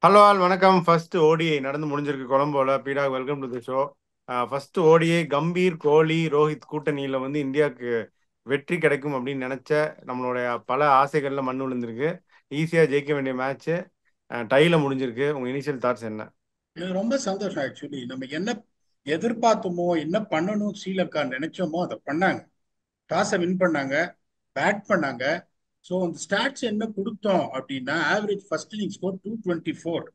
Hello all வணக்கம். First ODI நடந்து முடிஞ்சிருக்கு கொலம்போல. பீடா welcome to the show. First ODI Gambhir, Kohli, Rohit கூட்டணியில் வந்து இந்தியாவுக்கு வெற்றி கிடைக்கும் அப்படின்னு நினைச்ச நம்மளுடைய பல ஆசைகள்ல மண் விழுந்திருக்கு. ஈஸியாக ஜெயிக்க வேண்டிய மேட்ச்சு டைல முடிஞ்சிருக்கு. உங்க இனிஷியல் தாட்ஸ் என்ன? எனக்கு ரொம்ப சந்தோஷம். ஆக்சுவலி நம்ம என்ன எதிர்பார்த்தோமோ, என்ன பண்ணணும் ஸ்ரீலங்கா நினைச்சோமோ அதை பண்ணாங்க. டாஸை வின் பண்ணாங்க, பேட் பண்ணாங்க. ஸோ அந்த ஸ்டாட்ஸ் என்ன கொடுத்தோம் அப்படின்னா, average first inning score 224,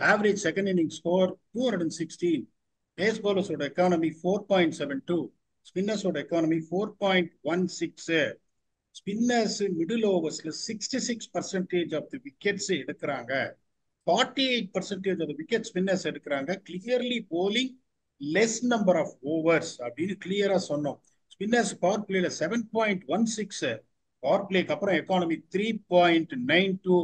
average second inning score 216, pace பவுலர்ஸோட எக்கானமி 4.72, ஸ்பின்னர்ஸோட எக்கானமி 4.16. ஸ்பின்னர்ஸ் மிடில் ஓவர்ஸ்ல 66% ஆஃப் தி விக்கெட்ஸ் எடுக்கிறாங்க. 48% of the wicket spinners எடுக்கிறாங்க. Clearly bowling less number of overs அப்படின்னு கிளியரா சொன்னோம். ஸ்பின்னர்ஸ் பவர் பிளேல 7.16, பவர் பிளேக்கு அப்புறம் economy 3.92,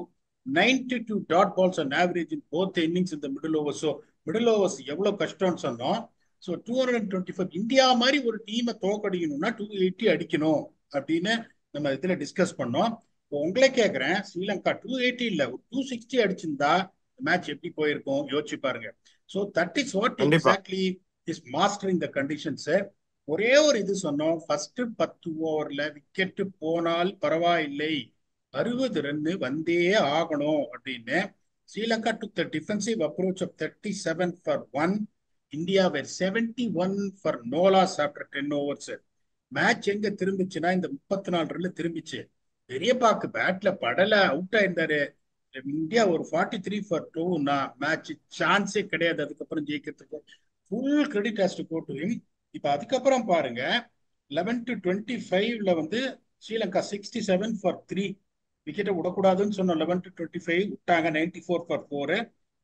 92 dot balls and average in both innings இந்த middle over. So middle overs எவ்வளவு கஷ்டம்னு சொன்னோம். ஸோ 225 இந்தியா மாதிரி ஒரு டீமை தோக்கடிக்கணும்னா 280 அடிக்கணும் அப்படின்னு நம்ம இதுல டிஸ்கஸ் பண்ணோம். இப்போ உங்களே கேட்குறேன், ஸ்ரீலங்கா 280 இல்ல ஒரு 260 அடிச்சிருந்தா மேட்ச் எப்படி போயிருக்கும் யோசிச்சு பாருங்க. ஸோ தட் இஸ் வாட் கண்டிப்பா. Exactly is mastering the conditions. ஒரே ஒரு இது சொன்னோம், ஃபர்ஸ்ட் 10 ஓவர்ல விக்கெட் போனால் பரவாயில்லை, 60 ரன் வந்தே ஆகணும் அப்படின்னு. Sri Lanka took the defensive approach of 37 for 1. India were 71 for no loss after 10 overs. Match எங்க திரும்பிச்சுன்னா இந்த 34 ரன்ல திரும்பிச்சு. பெரியப்பாக்கு பேட்ல படல, அவுட் ஆயிருந்தாரு. இந்தியா ஒரு 43 ஃபார் 2னா மேட்ச் சான்ஸே கிடையாது அதுக்கப்புறம் ஜெயிக்கிறதுக்கு. Full credit has to go to him. இப்ப அதுக்கப்புறம் பாருங்க, 11-25 வந்து ஸ்ரீலங்கா 67 ஃபார் 3, விக்கெட்டை விடக்கூடாதுன்னு சொன்னோம். 11-25 விட்டாங்க, 94 ஃபார் 4.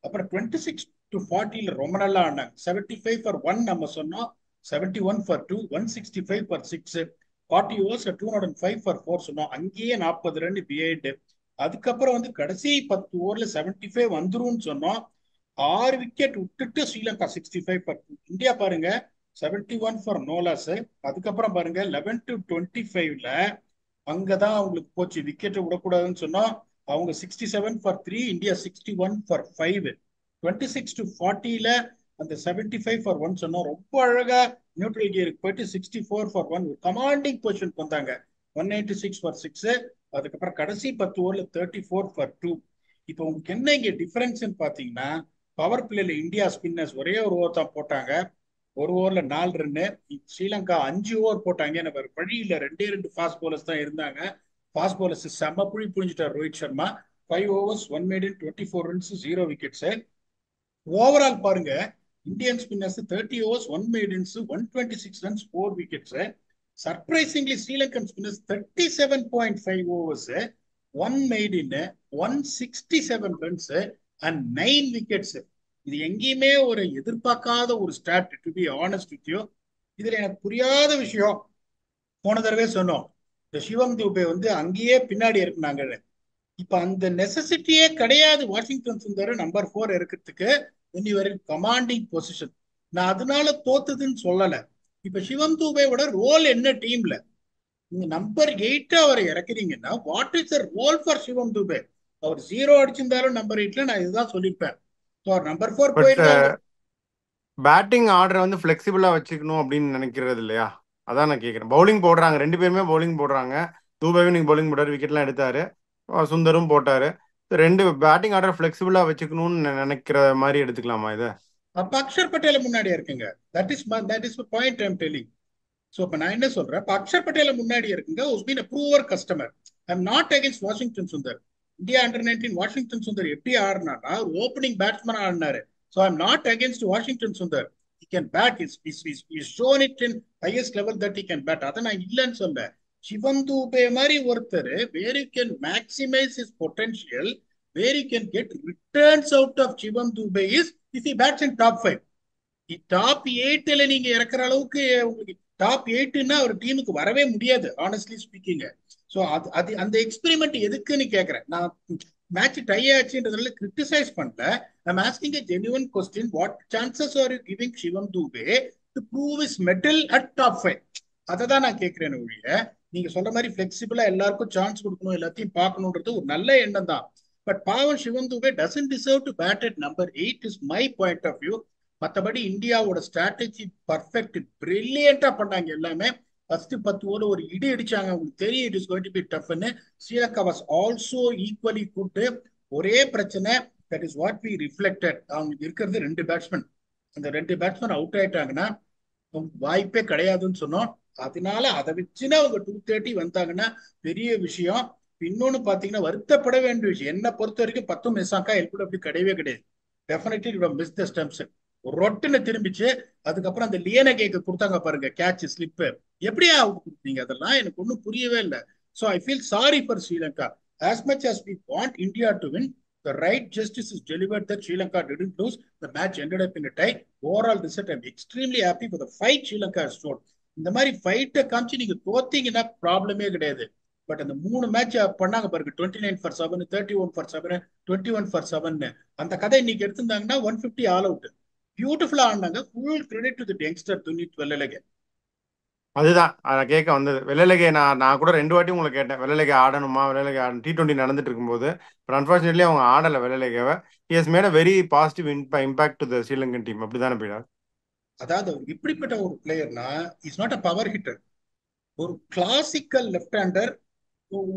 அப்புறம் 26-40 ரொம்ப நல்லா ஆனாங்க. 75 ஃபார் 1 நம்ம சொன்னோம், 71 ஃபார் 2, 165 ஃபார் 6. 40 ஓவர்ஸ் 205 ஃபார் 4 சொன்னோம், அங்கேயே 40 ரன் பிஹைண்ட். அதுக்கப்புறம் வந்து கடைசி 10 ஓவர்ல 75 வந்துரும்னு சொன்னோம். 6 விக்கெட் விட்டுட்டு ஸ்ரீலங்கா 65 ஃபார் 2. இந்தியா பாருங்க 71 ஃபார் நோலாஸ். அதுக்கப்புறம் பாருங்க 11-25ல அங்கதான் அவங்களுக்கு போச்சு, விக்கெட்டை விடக்கூடாதுன்னு சொன்னோம். அவங்க 67 ஃபார் 3, இந்தியா 61 ஃபார் 5. 26-40ல அந்த 75 ஃபார் 1 சொன்னோம். ரொம்ப அழகா நியூட்ரல் கியருக்கு போயிட்டு 64 ஃபார் 1 கமாண்டிங் பொசிஷன் வந்தாங்க. 196 ஃபார் 6. அதுக்கப்புறம் கடைசி 10 ஓவர்ல 34 ஃபார் 2. இப்போ உங்களுக்கு என்ன இங்க டிஃபரன்ஸ் பாத்தீங்கன்னா, பவர் பிளேல இந்தியா ஸ்பின்னர்ஸ் ஒரே ஒரு ஓவர் தான் போட்டாங்க. ஒரு ஓவர்ல 4 ரன்னு. ஸ்ரீலங்கா 5 ஓவர் போட்டாங்க. நம்ம வழி இல்ல, ரெண்டே ரெண்டு ஃபாஸ்ட் பவுலர்ஸ் தான் இருந்தாங்க. ஃபாஸ்ட் பவுலர்ஸ் செம்ம புழிஞ்சிட்டார் Rohit Sharma. 5 overs 1 made 24 runs, 0 wickets. Overall பாருங்க, Indian spinners 30 overs 1 made 126 runs, 4 wickets. Surprisingly Sri Lankan spinners 37.5 overs 1 made 167 runs and 9 wickets. இது எங்கேயுமே ஒரு எதிர்பார்க்காத ஒரு stat, to be honest with you. இதுல எனக்கு புரியாத விஷயம், போன தடவை சொன்னோம், இந்த சிவம் தூபே வந்து அங்கேயே பின்னாடி இருக்குனாங்க. இப்ப அந்த நெசசிட்டியே கிடையாது வாஷிங்டன் சுந்தர் நம்பர் 4 இருக்கிறதுக்கு. Commanding position. நான் அதனால தோத்துதுன்னு சொல்லல. இப்ப சிவம் தூபேவோட ரோல் என்ன டீம்ல? நீங்க நம்பர் 8 அவரை இறக்குறீங்கன்னா what is the role for Shivam Dube? அவர் 0 அடிச்சிருந்தாலும் நம்பர் 8ல நான் இதுதான் சொல்லியிருப்பேன். அவர் நம்பர் 4 பட் போயிருந்தாரு. பேட்டிங் ஆர்டரை வந்து ஃபிளெக்சிபிளா வச்சுக்கணும் அப்படின்னு நினைக்கிறது இல்லையா? அதான் நான் கேட்குறேன். பவுலிங் போடுறாங்க, ரெண்டு பேருமே பவுலிங் போடுறாங்க. தூபாவே நீங்க பவுலிங் போட்டாரு, விக்கெட்லாம் எடுத்தாரு. சுந்தரும் போட்டாரு. ரெண்டு பேட்டிங் ஆர்டர் ஃபிளெக்சிபிளா வச்சுக்கணும்னு நினைக்கிற மாதிரி எடுத்துக்கலாமா இதை? அப்ப அக்ஷர் பட்டேல முன்னாடி இருக்குங்க. That is point I'm telling. So இப்ப நான் என்ன சொல்றேன், இப்ப அக்ஷர் பட்டேல முன்னாடி இருக்குங்க. Who's been a prover customer. I am not against Washington Sundar. India under 19 Washington Sundar எப்படி ஆடினார்னா ஒரு ஓப்பனிங் பேட்ஸ்மேன் ஆடினாரு. So I am not against Washington Sundar. he can bat. He's shown it in highest level that he can bat. அதை நான் இல்லைன்னு சொல்ல. சிவம் தூபே மாதிரி ஒருத்தர் where you can maximise his potential, where you can get returns out of Shivam Dube is if he bats in top 5. Top 8ல நீங்க இறக்குற அளவுக்கு உங்களுக்கு டாப் 8ன்னா ஒரு டீமுக்கு வரவே முடியாது, ஆனஸ்ட்லி ஸ்பீக்கிங். ஸோ அது அது அந்த எக்ஸ்பெரிமெண்ட் எதுக்குன்னு கேட்கறேன் நான். மேட்ச் டை ஆச்சுன்றதுனால கிரிட்டிசைஸ் பண்ணல. I'm asking a genuine question. What chances are you giving Shivam Dube to prove his medal at top 5? அதை தான் நான் கேட்கிறேன் ஒழிய, நீங்க சொல்ற மாதிரி பிளெக்சிபிளா எல்லாருக்கும் சான்ஸ் கொடுக்கணும், எல்லாத்தையும் பார்க்கணுன்றது ஒரு நல்ல எண்ணம் தான். பட் பாவம் Shivam Dube doesn't deserve to bat at number 8 is my point of view. மற்றபடி இந்தியாவோட ஸ்ட்ராட்டஜி பர்ஃபெக்ட், பிரில்லியண்டா பண்ணாங்க எல்லாமே. ஃபர்ஸ்ட் 10 ஓவர் ஒரு இடி அடிச்சாங்க, உங்களுக்கு தெரியும் it is going to be டஃப்னு. Sri Lanka was also equally good. ஒரே பிரச்சனை, that is what we reflected, அவங்களுக்கு இருக்கிறது 2 பேட்ஸ்மேன். அந்த 2 பேட்ஸ்மேன் அவுட் ஆயிட்டாங்கன்னா வாய்ப்பே கிடையாதுன்னு சொன்னோம். அதனால அதை வச்சுன்னா அவங்க 230 வந்தாங்கன்னா பெரிய விஷயம். இன்னொன்னு பாத்தீங்கன்னா வருத்தப்பட வேண்டிய விஷயம், என்ன பொறுத்த வரைக்கும் 10 மிஸ்ஸாக்கா எல்புட் அப்படி கிடையவே கிடையாது. Definitely miss the stumps. ரொட்டுன்னு திரும்பிச்சு. அதுக்கப்புறம் அந்த லியன கேக்கு கொடுத்தாங்க பாருங்க, கேட்ச் ஸ்லிப்பு, எப்படியா அவுட் கொடுத்தீங்க, அதெல்லாம் எனக்கு ஒன்றும் புரியவே இல்லை. So I feel sorry for Sri Lanka. As much as we want India to win, the right justice is delivered that Sri Lanka didn't lose. The match ended up in a tie. Overall result, I'm extremely happy for the fight Sri Lanka has shown. இந்த மாதிரி ஃபைட்டை காமிச்சு நீங்க தோத்தீங்கன்னா ப்ராப்ளமே கிடையாது. But அந்த 3 match பண்ணாங்க பாருங்க, 29-7, 31-7, 21-7, அந்த கதை இன்னைக்கு எடுத்திருந்தாங்கன்னா 150 ஆல் அவுட். பியூட்டிஃபுல்லா ஆடினாங்க. Full credit to the youngster Dunith Wellalage. அதுதான் நான் கேட்க வந்தது. வெள்ளலகே நான் நான் கூட 2 வாட்டி உங்களை கேட்டேன், வெள்ளலகே ஆடணுமா, வெள்ளலகே ஆடணும் T20 நடந்துட்டு இருக்கும்போது. பட் அன்பார்ச்சுனேட்லி அவங்க ஆடலை வெள்ளலகேவை. He has made a very positive impact to the Sri Lankan team. அப்படிதானே பீடா? அதாவது இப்படிப்பட்ட ஒரு பிளேயர்னா is not a power hitter, ஒரு classical left hander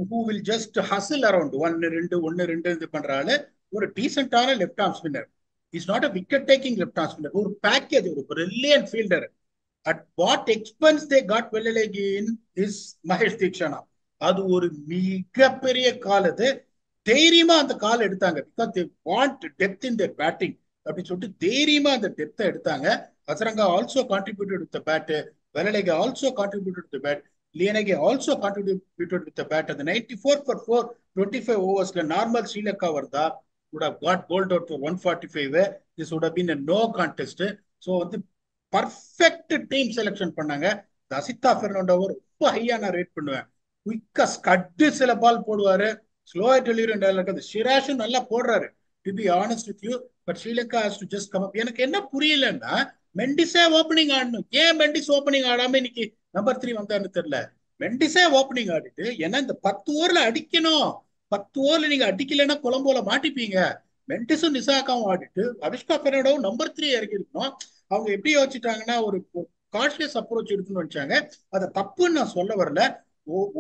who will just hustle around 1-2 இது பண்ற ஆளு. ஒரு டீசென்டான left arm spinner. Is not a wicket taking left arm spinner, ஒரு பேக்கேஜ், ஒரு brilliant fielder. At what expense they got Wellalage in is Mahesh Theekshana. அது ஒரு மிகப்பெரிய கால். அது தைரியமா அந்த கால் எடுத்தாங்க. Because they want depth in their batting அப்படின்னு சொல்லிட்டு தைரியமா அந்த டெப்த்தை எடுத்தாங்க. Asalanka also contributed with the bat. Wellalage also contributed with the bat. Liyanage also contributed with the bad. அந்த 94 for 4 25 ஓவர்ஸ்ல நார்மல் ஸ்ரீலங்கா வருதா would have got bowled out for 145. This would have been a no contest. So வந்து perfect team selection பண்ணாங்க. அசிதா பெர்னாண்டோவை ரொம்ப ஹையா நான் rate பண்ணுவேன். குயிக்கா ஸ்கட்டு சில பால் போடுவாரு, ஸ்லோவா டெலிவரி. ஷிராஷும் நல்லா போடுறாரு, to be honest with you. But Sri Lanka has to just come up. எனக்கு என்ன புரியலன்னா, மெண்டிஸே ஓப்பனிங் ஆடணும், ஏன் மெண்டிஸ் ஓப்பனிங் ஆடாம இன்னைக்கு நம்பர் 3 வந்தான்னு தெரியல. மெண்டிஸே ஓப்பனிங் ஆடிட்டு, ஏன்னா இந்த 10 ஓவர்ல அடிக்கணும். 10 ஓவர்ல நீங்க அடிக்கலைன்னா கொலம்போல மாட்டிப்பீங்க. மெண்டிஸும் நிசாக்காவும் ஆடிட்டு அவிஷ்கா பெர்னாண்டோவும் நம்பர் 3 இறக்கி இருக்கணும். அவங்க எப்படி யோசிச்சுட்டாங்கன்னா ஒரு காஷியஸ் அப்ரோச் எடுக்கணும்னு வச்சாங்க. அதை தப்புன்னு நான் சொல்ல வரல.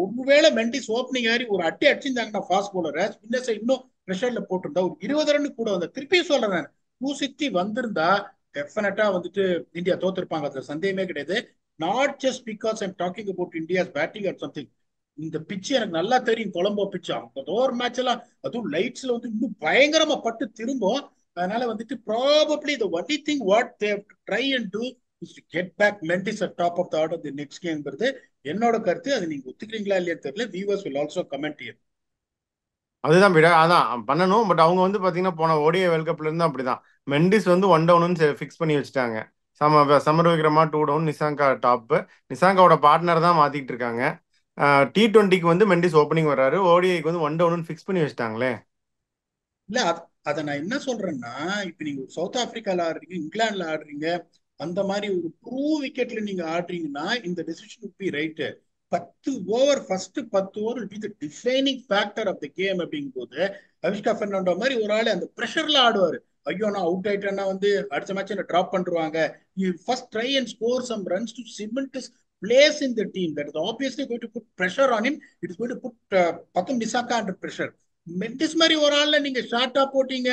ஒருவேளை மெண்டிஸ் ஓப்பனிங் ஆகி ஒரு அட்டி அடிச்சிருந்தாங்கன்னா ஃபாஸ்ட் போலர் ஸ்பின்னர்ஸை இன்னும் ப்ரெஷர்ல போட்டிருந்தா ஒரு 20 ரன் கூட வந்த. திருப்பி சொல்றேன், 260 வந்திருந்தா டெஃபினட்டா வந்துட்டு இந்தியா தோத்திருப்பாங்க, அதுல சந்தேகமே கிடையாது. Not just because I'm talking about India's batting or something. இந்த பிச்சு எனக்கு நல்லா தெரியும், கொலம்போ பிச்சு 50 ஓவர் மேட்ச் எல்லாம் அதுவும் லைட்ஸ்ல வந்து இன்னும் பயங்கரமா பட்டு திரும்பும். அதனால வந்துட்டு probably the only thing what they have to try and do is to get back Mendes at top of the order the next gameங்கிறது என்னோட கருத்து. அது நீங்க ஒத்துக்கிறீங்களா இல்லையா தெரியல. viewers will also comment here. அதுதான் பீடா, அதான் பண்ணணும். பட் அவங்க வந்து பார்த்தீங்கன்னா போன ஓடிஐ வேர்ல்ட் கப்ல இருந்து அப்படிதான். மெண்டிஸ் வந்து 1 டவுன்னு ஃபிக்ஸ் பண்ணி வச்சுட்டாங்க. சமர் விக்ரமா 2 டவுன், நிசாங்கா டாப்பு. நிசாங்காவோட பார்ட்னர் தான் மாத்திட்டு இருக்காங்க. T20க்கு வந்து மெண்டிஸ் ஓப்பனிங் வர்றாரு, ஓடிஐக்கு வந்து 1 டவுன்னு ஃபிக்ஸ் பண்ணி வச்சுட்டாங்களே. இல்ல அதை நான் என்ன சொல்றேன்னா, இப்ப நீங்க சவுத் ஆப்பிரிக்கால ஆடுறீங்க, இங்கிலாந்துல ஆடுறீங்க, அந்த மாதிரி ஒரு ப்ரூ விக்கெட்ல நீங்க ஆடுறீங்கன்னா இந்த decision would be right. 10 over, first 10 over will be the defining factor of the game அப்படிங்கும் போது அவிஷ்கா பெர்னாண்டோ மாதிரி ஒரு ஆள் அந்த ப்ரெஷர்ல ஆடுவாரு. ஐயோ நான் அவுட் ஆயிட்டேன்னா வந்து அடுத்த மேட்ச் என்ன டிராப் பண்ணிருவாங்க. You first try and score some runs to cement his place in the team. That is obviously going to put pressure on him. It is going to put Pathum Nisaka under pressure. Mendis மாதிரி ஒரு ஆள்ல நீங்க ஷார்ட்டா போட்டீங்க,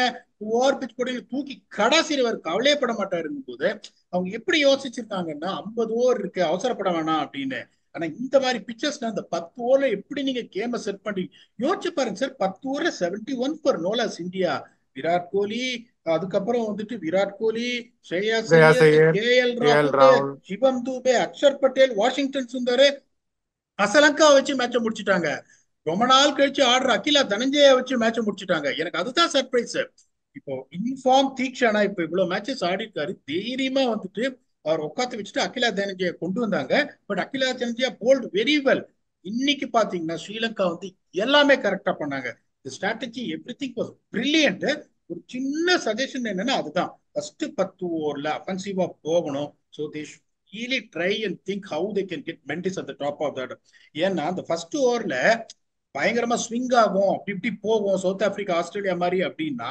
over pitch போட்டீங்க, தூக்கி கடைசியில் அவர் கவலையப்பட மாட்டாருங்கும் போது அவங்க எப்படி யோசிச்சிருக்காங்கன்னா 50 ஓவர் இருக்கு, அவசரப்பட வேணாம் அப்படின்னு. ஆனா இந்த மாதிரி பிக்சர்ஸ்ல அந்த 10 ஓவர்ல எப்படி நீங்க கேம செட் பண்றீங்க யோசிச்சு பாருங்க சார். 10 ஓவர்ல 71 for no loss India. Virat Kohli, அதுக்கப்புறம் வந்துட்டு விராட் கோலி, ஸ்ரேயாஸ் ஐயர், KL ராகுல், ராகுல். சிவம் தூபே, அக்ஷர் பட்டேல், வாஷிங்டன் சுந்தர், அசலங்கா வச்சு மேட்ச முடிச்சுட்டாங்க. ரொம்ப நாள் கழிச்சு ஆடுற அகிலா தனஞ்சய வச்சு மேட்ச முடிச்சுட்டாங்க. எனக்கு அதுதான் சர்ப்ரைஸ். இப்போ இன்ஃபார்ம் தீக்ஷனா இப்போ இவ்வளவு மேட்சஸ் ஆடி இருக்காரு, தைரியமா வந்துட்டு அவர் உட்காந்து வச்சுட்டு அகிலா தனஞ்சய கொண்டு வந்தாங்க. But Akila Dhananjaya bowled very well. இன்னைக்கு பாத்தீங்கன்னா ஸ்ரீலங்கா வந்து எல்லாமே கரெக்டா பண்ணாங்க. Strategy everything was brilliant. ஒரு சின்ன சஜஷன் என்னன்னா அதுதான், ஃபர்ஸ்ட் 10 ஓவர்ல அஃபென்சிவா போகணும். So they really try and think how they can get Mendes at the top of that. ஏன்னா அந்த ஃபர்ஸ்ட் ஓவர்ல பயங்கரமா ஸ்விங் ஆகும், அப்படி இப்படி போகும் சவுத் ஆப்பிரிக்கா ஆஸ்திரேலியா மாதிரி அப்படின்னா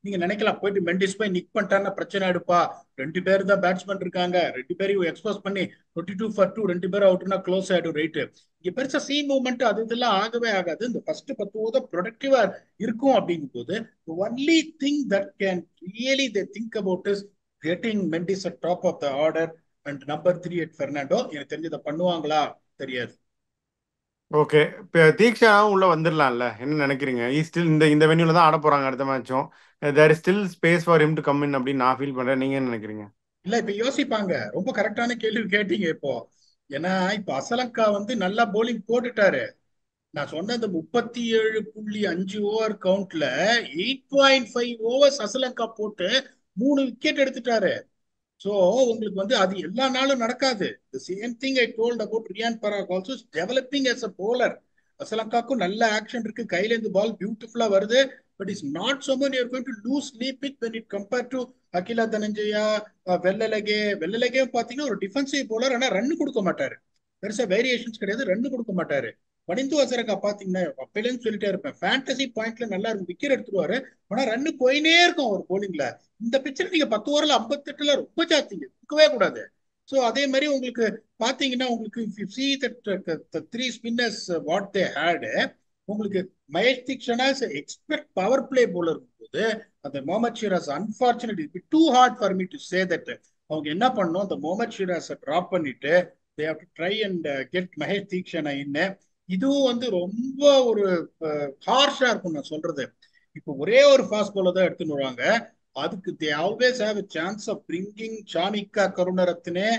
நீங்க நினைக்கலாம் போயிட்டு மெண்டிஸ் போய் நிக் பண்ணிட்டாருன்னா பிரச்சனை எடுப்பா. 2 பேர் தான் பேட்ஸ்மேன் இருக்காங்க, 2 பேரையும் எக்ஸ்போஸ் பண்ணி 22 for 2 2 பேரும் அவுட்னா க்ளோஸ் ஆயிடும் ரைட்டு. இங்க பெருசா சி மூவ்மெண்ட் அது இதெல்லாம் ஆகவே ஆகாது. இந்த ஃபர்ஸ்ட் 10 ஓவர் ப்ரொடக்டிவா இருக்கும் அப்படிங்கும் போது only thing that can really they think about is getting Mendis at top of the order and number 3 at Fernando. எனக்கு தெரிஞ்சதை பண்ணுவாங்களா தெரியாது. ஓகே. இப்போ தீக்ஷாவும் உள்ள வந்துடலாம்ல, என்ன நினைக்கிறீங்க? ஸ்டில் இந்த இந்த வென்யூல தான் ஆட போறாங்க அடுத்த மேட்சும். There is still space for him to come in அப்படின்னு நான் ஃபீல் பண்றேன். நீங்க என்ன நினைக்கிறீங்க? இல்ல இப்ப யோசிப்பாங்க. ரொம்ப கரெக்டான கேள்வி கேட்டீங்க இப்போ. ஏன்னா இப்ப அசலங்கா வந்து நல்லா போலிங் போட்டுட்டாரு. நான் சொன்ன இந்த 37.5 ஓவர் கவுண்ட்ல 8.5 ஓவர்ஸ் அசலங்கா போட்டு 3 விக்கெட் எடுத்துட்டாரு. சோ உங்களுக்கு வந்து அது எல்லா நாளும் நடக்காது. The same thing I told about Riyan Parag also is developing as a bowler. அசலங்காக்கும் நல்ல ஆக்ஷன் இருக்கு, கையில இருந்து பால் பியூட்டிஃபுல்லா வருது. But is not someone you are going to lose sleep with when it compared to Akila Dananjaya, Wellalage பாத்தீங்கன்னா ஒரு டிஃபென்சிவ் bowler, ஆனா run கொடுக்க மாட்டாரு. பெருசா வேரியேஷன்ஸ் கிடையாது, ரன் கொடுக்க மாட்டாரு. வனிந்து அசரங்கா பாத்தீங்கன்னா அப்பையிலேருந்து சொல்லிட்டே இருப்பேன், ஃபேண்டசி பாயிண்ட்ல நல்லா இருக்கும், விக்கெட் எடுத்துருவாரு, ஆனா ரன் போயினே இருக்கும் அவர் போலிங்ல. இந்த பிக்சர் நீங்க 10 ஓவர்ல 58ல ரொம்ப ஜாஸ்திங்க, இருக்கவே கூடாது. சோ அதே மாதிரி உங்களுக்கு பாத்தீங்கன்னா உங்களுக்கு if you see that the three spinners what they had, உங்களுக்கு Mahesh Theekshana expect power play bowler போது அந்த Mohammed Shiraz unfortunately too hard for me to say that அவங்க என்ன பண்ணணும், அந்த முகமது ஷிராஸை டிராப் பண்ணிட்டு they have to try and get Mahesh Theekshana in. இதுவும் வந்து ரொம்ப ஒரு ஹார்ஷா இருக்கும் நான் சொல்றது. இப்போ ஒரே ஒரு ஃபாஸ்ட் பாலர் தான் எடுத்துன்னு வருவாங்க. அதுக்கு they always have a chance of bringing Chamika Karunaratne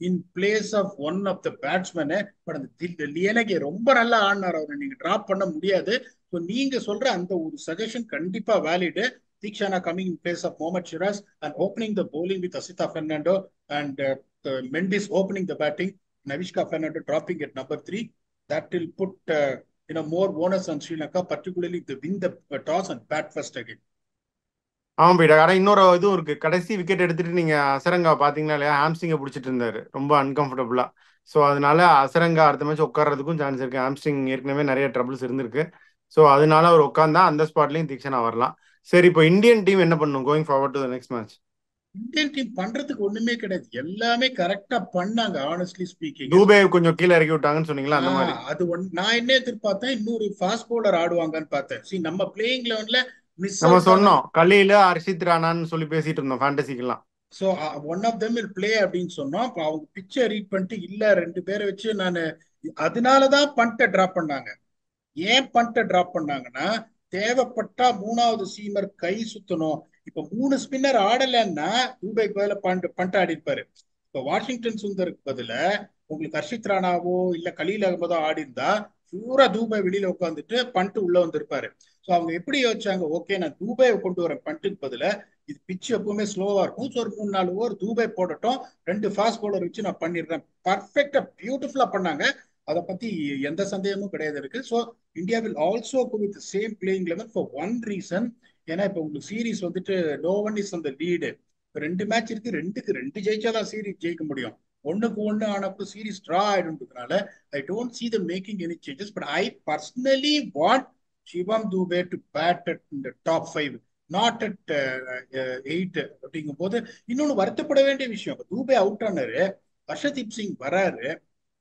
in place of one of the batsman. But அந்த லியனகே ரொம்ப நல்லா ஆடினார், அவரை நீங்க டிராப் பண்ண முடியாது. ஸோ நீங்க சொல்ற அந்த ஒரு சஜஷன் கண்டிப்பா valid. Theekshana coming in place of Mohammed Shiraz and opening the bowling with Asitha Fernando and Mendis opening the batting, Navishka Fernando dropping at number 3. That will put more bonus on Sri Lanka, particularly if they win the toss and bat first again. ஆமாம் பீடா. ஆனால் இன்னொரு இதுவும் இருக்கு. கடைசி wicket எடுத்துட்டு நீங்க Azarenka பாத்தீங்கன்னா இல்லையா, ஹாம்ஸ்ட்ரிங்கை பிடிச்சிட்டு இருந்தாரு ரொம்ப அன்கம்ஃபர்டபுளா. ஸோ அதனால அசரங்கா அடுத்த மேட்ச் உட்கார்றதுக்கும் சான்ஸ் இருக்கு. ஹாம்ஸ்ட்ரிங் ஏற்கனவே நிறைய ட்ரபிள்ஸ் இருந்திருக்கு. ஸோ அதனால அவர் உட்காந்தா அந்த ஸ்பாட்லயும் தீக்ஷனா வரலாம். சரி, இப்போ இந்தியன் டீம் என்ன பண்ணும் going forward to the next match? Indian team பண்றதுக்கு ஒண்ணுமே கிடையாது, எல்லாமே கரெக்டா பண்ணாங்க ஆனஸ்ட்லி ஸ்பீக்கிங். தூபே கொஞ்சம் கீழே இறக்கி விட்டாங்கன்னு சொன்னீங்களா, அந்த மாதிரி? அது நான் என்ன எதிர்பார்த்தேன், இன்னொரு ஃபாஸ்ட் பவுலர் ஆடுவாங்கன்னு பார்த்தேன். சி நம்ம பிளேயிங் லெவன்ல மிஸ் நம்ம அவுட் ஆன. சொன்னோம் கலீல ஹர்ஷித் ராணான்னு சொல்லி பேசிட்டு இருந்தோம் ஃபேண்டசிக்கெல்லாம். So one of them will play அப்படின்னு சொன்னோம். அப்போ அவங்க பிச்சை ரீட் பண்ணிட்டு இல்ல 2 பேரை வச்சு நான், அதனாலதான் பண்ட்டை டிராப் பண்ணாங்க. ஏன் பண்ட்டை டிராப் பண்ணாங்கன்னா, தேவைப்பட்டா 3வது சீமர் கை சுத்தணும். இப்ப 3 ஸ்பின்னர் ஆடலைன்னா தூபைக்கு பதில பண்ட் ஆடி இருப்பாரு. இப்ப வாஷிங்டன் சுந்தருக்கு பதில உங்களுக்கு ஹர்ஷித் ராணாவோ இல்ல கலீல் அகமதோ ஆடி இருந்தா பூரா தூபை வெளியில உட்காந்துட்டு பண்ட் உள்ள வந்திருப்பாரு. ஸோ அவங்க எப்படி யோசிச்சாங்க, ஓகே நான் தூபையை கொண்டு வரேன் பண்ட்டுக்கு பதில, இது பிச்சு எப்பவுமே ஸ்லோவா இருக்கும், ஸோ ஒரு 3-4 ஓவர் தூபை போடட்டும், 2 ஃபாஸ்ட் பவுலர் வச்சு நான் பண்ணிடுறேன். பர்ஃபெக்டா பியூட்டிஃபுல்லா பண்ணாங்க. அதை பத்தி எந்த சந்தேகமும் கிடையாது இருக்கு. So India will also go with same playing level for one reason. ஏன்னா இப்ப உங்களுக்கு சீரீஸ் வந்துட்டு நோ ஒன் இஸ் அந்த லீடு. 2 மேட்ச் இருக்கு, 2க்கு 2 ஜெயிச்சாதான் சீரீஸ் ஜெயிக்க முடியும். 1க்கு 1 ஆனப்போ சீரீஸ் டிரா ஆயிடும்ன்றதுனால I don't see them making any changes, but I personally want Shivam Dube to bat at இந்த டாப் 5, நாட் அட் 8 அப்படிங்கும் போது. இன்னொன்னு வருத்தப்பட வேண்டிய விஷயம், தூபே அவுட் ஆனாரு, ஹர்ஷதீப் சிங் வராரு,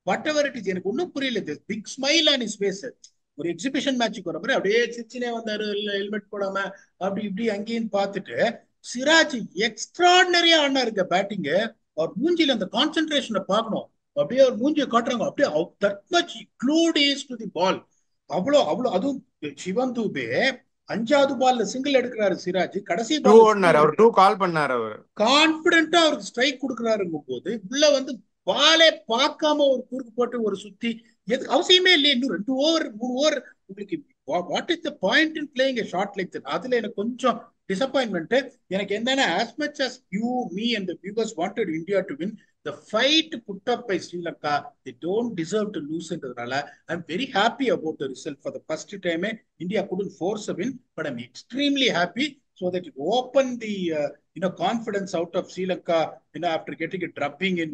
வாட் எவர் இட் இஸ், எனக்கு ஒன்றும் புரியல. Big smile on his face. ஒரு எக்ஸிபிஷன் மேட்சுக்கு வர மாதிரி அப்படியே சிரிச்சுனே வந்தாரு, ஹெல்மெட் போடாம அப்படி இப்படி அங்கேயும் பார்த்துட்டு. சிராஜ் எக்ஸ்ட்ராடனரியா ஆனாருங்க பேட்டிங். அவர் மூஞ்சில அந்த கான்சென்ட்ரேஷனை பார்க்கணும், அப்படியே அவர் மூஞ்சியை காட்டுறாங்க, அப்படியே that much glued is to the ball. அவ்வளோ அவ்வளோ, அதுவும் சிவம் தூபே 5வது பால்ல சிங்கிள் எடுக்கிறாரு, சிராஜ் கடைசி பால்ல சிங்கிள் அவர் 2 எடுக்கிறாரு, கால் பண்ணாரு. அவர் கான்பிடென்ட்டா அவருக்கு ஸ்ட்ரைக் கொடுக்குறாருங்கும் போது உள்ள வந்து பாலே பார்க்காம ஒரு குறுக்கு போட்டு ஒரு சுத்தி எது அவசியமே இல்லையே. இன்னும் 2 ஓவர் 3 ஓவர் உங்களுக்கு what is the point in playing a shot like that? அதுல எனக்கு கொஞ்சம் டிசப்பாயின்மெண்ட். எனக்கு என்னன்னா, as much as you, me and the viewers wanted India to win, the fight put up by Sri Lanka, they don't deserve to lose என்றதுனால I'm very happy about the result. For the first time India couldn't force a win, but I'm extremely happy so that it opened the confidence out of Sri Lanka, after getting a drubbing in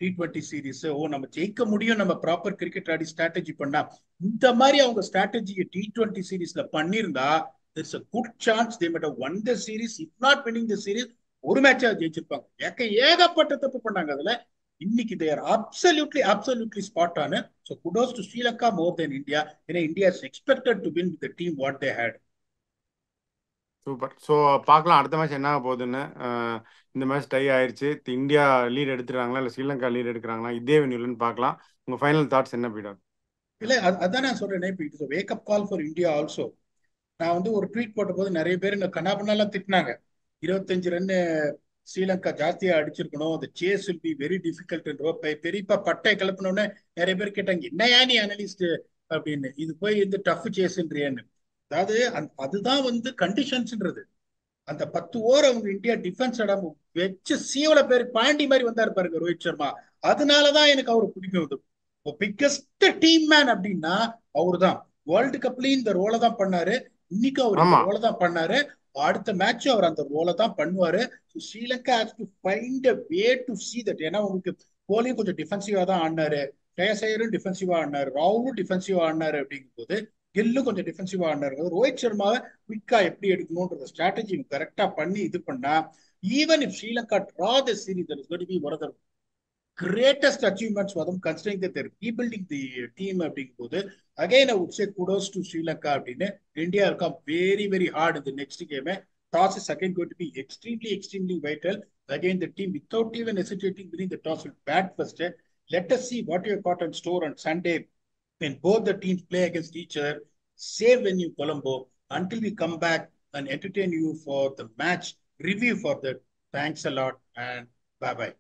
T20 series நம்ம ஜெயிக்க முடியும் நம்ம proper cricket ஆடி strategy பண்ணா. இந்த மாதிரி அவங்க ஸ்ட்ராட்டஜியை T20 சீரீஸ்ல பண்ணிருந்தா there's a good chance they might have won the series. If not winning the series, ஒரு மேட்சா ஜெயிச்சிருப்பாங்க. ஏகப்பட்ட தப்பு பண்ணாங்க அதுல. இன்னைக்கு they are absolutely spot on. So kudos to Sri Lanka more than India. India is expected to win with the team what they had. Super. So பார்க்கலாம் அடுத்த match என்ன ஆக போகுதுன்னு. இந்த மேட்ச் டை ஆயிடுச்சு. இந்தியா லீட் எடுத்துறாங்களா இல்லை Sri Lanka lead எடுக்கிறாங்களா இதே வென்யூலன்னு பார்க்கலாம். உங்கள் ஃபைனல் தாட்ஸ் என்ன பீடா? இல்லை அதான் நான் சொல்றேன், இப்போ it's wake up call for India also. நான் வந்து ஒரு ட்வீட் போட்ட போது நிறைய பேர் இந்த கண்ணாபண்ணாலாம் திட்டினாங்க. 25 ரன்னு ஸ்ரீலங்கா ஜாஸ்தியா அடிச்சிருக்கணும், அந்த சேஸ் வில் பி வெரி டிஃபிகல்ட்ன்றோ. பெரியப்பா பட்டை கிளப்பினோடனே நிறைய பேர் கேட்டாங்க என்னையா நீ அனலிஸ்ட் அப்படின்னு, இது போய் இந்த டஃப் சேஸ்ன்றியான்னு. அதாவது அதுதான் வந்து கண்டிஷன்ஸ்ன்றது. அந்த 10 ஓவர் அவங்க இந்தியா டிஃபென்ஸ் இடம் வச்சு சீவல பேர் பாண்டி மாதிரி வந்தாரு பாருங்க ரோஹித் சர்மா. அதனாலதான் எனக்கு அவரு பிடிக்கும். பிக்கஸ்ட் டீம் மேன் அப்படின்னா அவரு தான். வேர்ல்டு கப்லயும் இந்த ரோலை தான் பண்ணாரு, இன்னைக்கு அவர் இந்த ரோலை தான் பண்ணாரு, அடுத்த மேட்ச் அவர் அந்த ரோலை தான் பண்ணுவாரு. Sri Lanka has to find a way to see that. ஏன்னா உங்களுக்கு கோலியும் கொஞ்சம் டிஃபென்சிவா தான் ஆடினாரு, ஜெயசேகரும் டிஃபென்சிவா ஆடினாரு, ராகுலும் டிஃபென்சிவா ஆடினாரு. அப்படிங்கும் போது கில்லும் கொஞ்சம் டிஃபென்சிவா ஆடினாரு. ரோஹித் சர்மாவை குயிக்கா எப்படி எடுக்கணும்ன்ற ஸ்ட்ராட்டஜி கரெக்டா பண்ணி இது பண்ணா, even if Sri Lanka draw the series that is going to be one of the greatest achievements for them, considering that they're rebuilding the team. Again, I would say kudos to Sri Lanka. India will come very hard in the next game. Toss is again going to be extremely vital. Again, the team, without even hesitating, winning the toss will bat first. Let us see what you have got on store on Sunday when both the teams play against each other. Same venue, Colombo. Until we come back and entertain you for the match review for that. Thanks a lot and bye-bye.